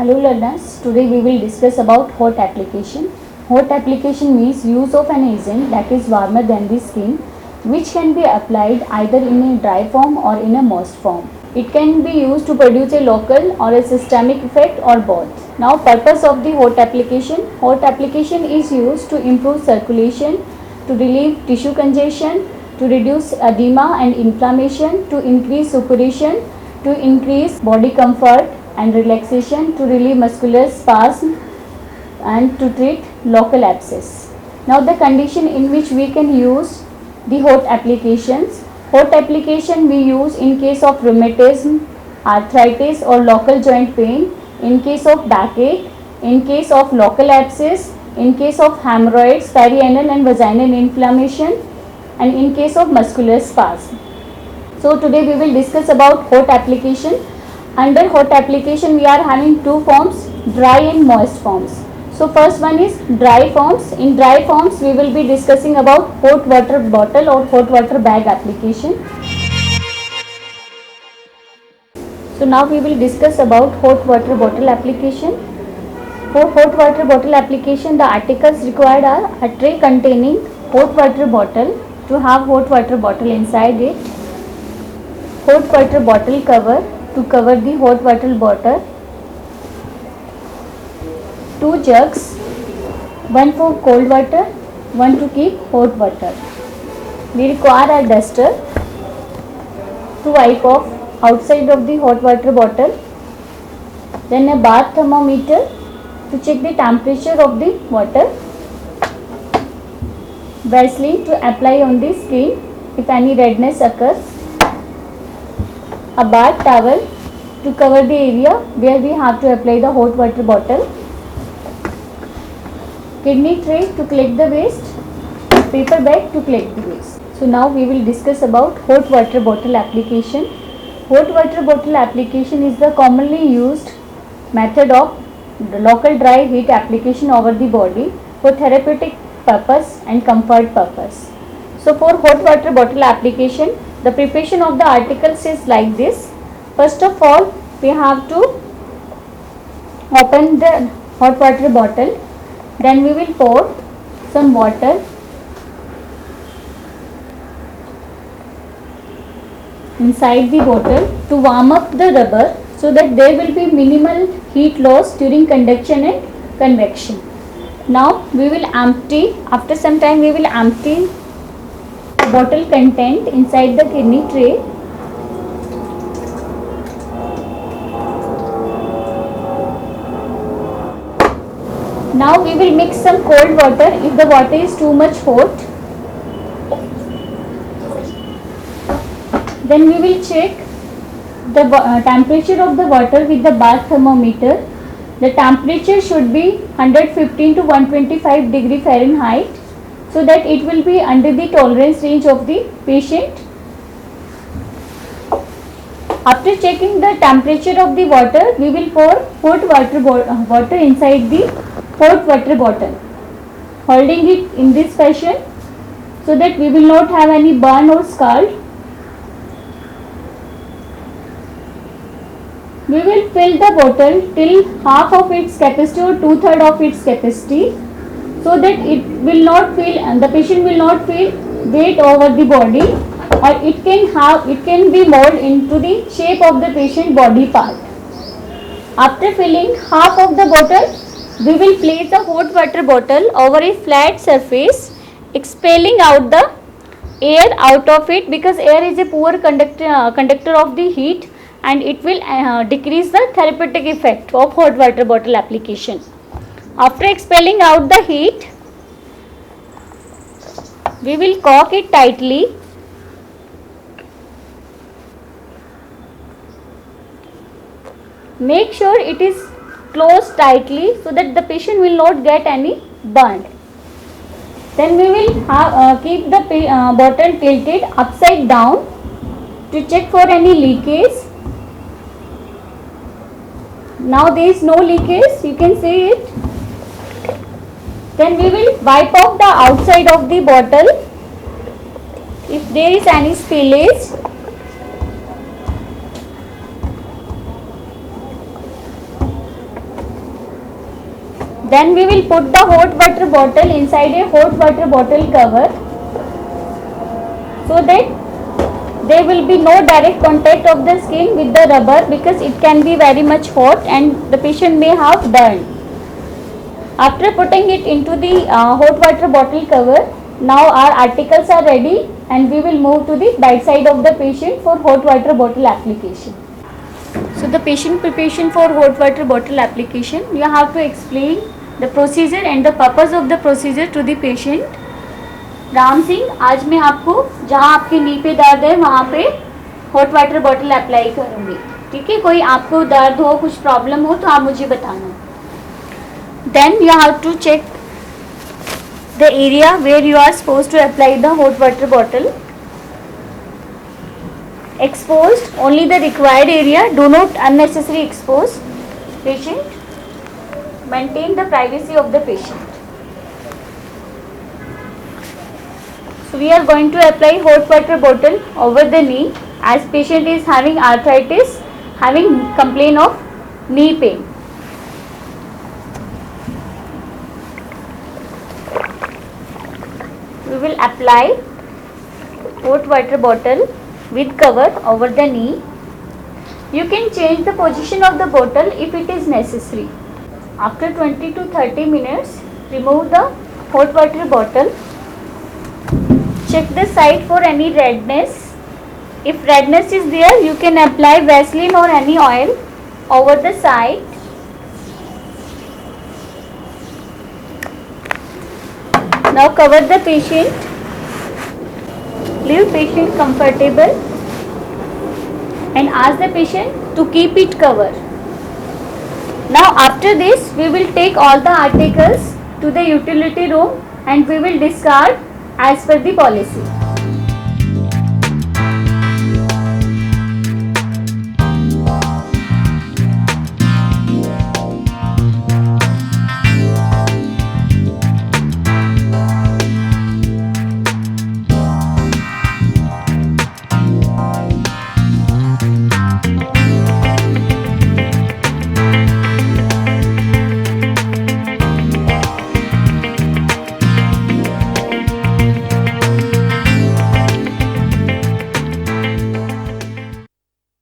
Hello learners, today we will discuss about hot application. Hot application means use of an agent that is warmer than the skin, which can be applied either in a dry form or in a moist form. It can be used to produce a local or a systemic effect or both. Now purpose of the hot application. Hot application is used to improve circulation, to relieve tissue congestion, to reduce edema and inflammation, to increase suppuration, to increase body comfort and relaxation, to relieve muscular spasm and to treat local abscess. Now the condition in which we can use the hot applications. Hot application we use in case of rheumatism, arthritis or local joint pain, in case of backache, in case of local abscess, in case of hemorrhoids, perianal and vaginal inflammation, and in case of muscular spasm. So today we will discuss about hot application. Under hot application we are having two forms, dry and moist forms. So first one is dry forms. In dry forms we will be discussing about hot water bottle or hot water bag application. So now we will discuss about hot water bottle application. For hot water bottle application, the articles required are a tray containing hot water bottle to have hot water bottle inside it, hot water bottle cover to cover the hot water bottle, 2 jugs, one for cold water, one to keep hot water. We require a duster to wipe off outside of the hot water bottle, then a bath thermometer to check the temperature of the water, Vaseline to apply on the skin if any redness occurs, a bath towel to cover the area where we have to apply the hot water bottle, kidney tray to collect the waste, paper bag to collect the waste. So now we will discuss about hot water bottle application. Hot water bottle application is the commonly used method of local dry heat application over the body for therapeutic purpose and comfort purpose. So for hot water bottle application, the preparation of the articles is like this. First of all, we have to open the hot water bottle, then we will pour some water inside the bottle to warm up the rubber so that there will be minimal heat loss during conduction and convection. Now we will empty, after some time we will empty bottle content inside the kidney tray. Now we will mix some cold water if the water is too much hot. Then we will check the temperature of the water with the bath thermometer. The temperature should be 115 to 125 degree Fahrenheit so that it will be under the tolerance range of the patient. After checking the temperature of the water, we will pour hot water inside the hot water bottle, holding it in this fashion so that we will not have any burn or scald. We will fill the bottle till half of its capacity or 2/3 of its capacity so that it will not feel and the patient will not feel weight over the body, or it can be molded into the shape of the patient body part. After filling half of the bottle, we will place the hot water bottle over a flat surface, expelling out the air out of it, because air is a poor conductor of the heat and it will decrease the therapeutic effect of hot water bottle application. After expelling out the heat, we will cork it tightly. Make sure it is closed tightly so that the patient will not get any burn. Then we will keep the bottle tilted upside down to check for any leakage. Now there is no leakage, you can see it. Then we will wipe off the outside of the bottle if there is any spillage. Then we will put the hot water bottle inside a hot water bottle cover, so that there will be no direct contact of the skin with the rubber, because it can be very much hot and the patient may have burn. After putting it into the hot water bottle cover, now our articles are ready and we will move to the bedside of the patient for hot water bottle application. So the patient preparation for hot water bottle application, you have to explain the procedure and the purpose of the procedure to the patient. Ram Singh, आज मैं आपको जहाँ आपके नी पे दर्द है वहाँ पे हॉट वाटर बॉटल अप्लाई करूँगी, ठीक है? कोई आपको दर्द हो, कुछ प्रॉब्लम हो तो आप मुझे बताना. Then you have to check the area where you are suppose to apply the hot water bottle. Exposed only the required area, do not unnecessarily expose patient. Maintain the privacy of the patient. So we are going to apply hot water bottle over the knee, as patient is having arthritis, having complaint of knee pain. We will apply hot water bottle with cover over the knee. You can change the position of the bottle if it is necessary. After 20 to 30 minutes, remove the hot water bottle. Check the site for any redness. If redness is there, you can apply Vaseline or any oil over the site. Now cover the patient. Leave patient comfortable and ask the patient to keep it covered. Now after this, we will take all the articles to the utility room and we will discard as per the policy.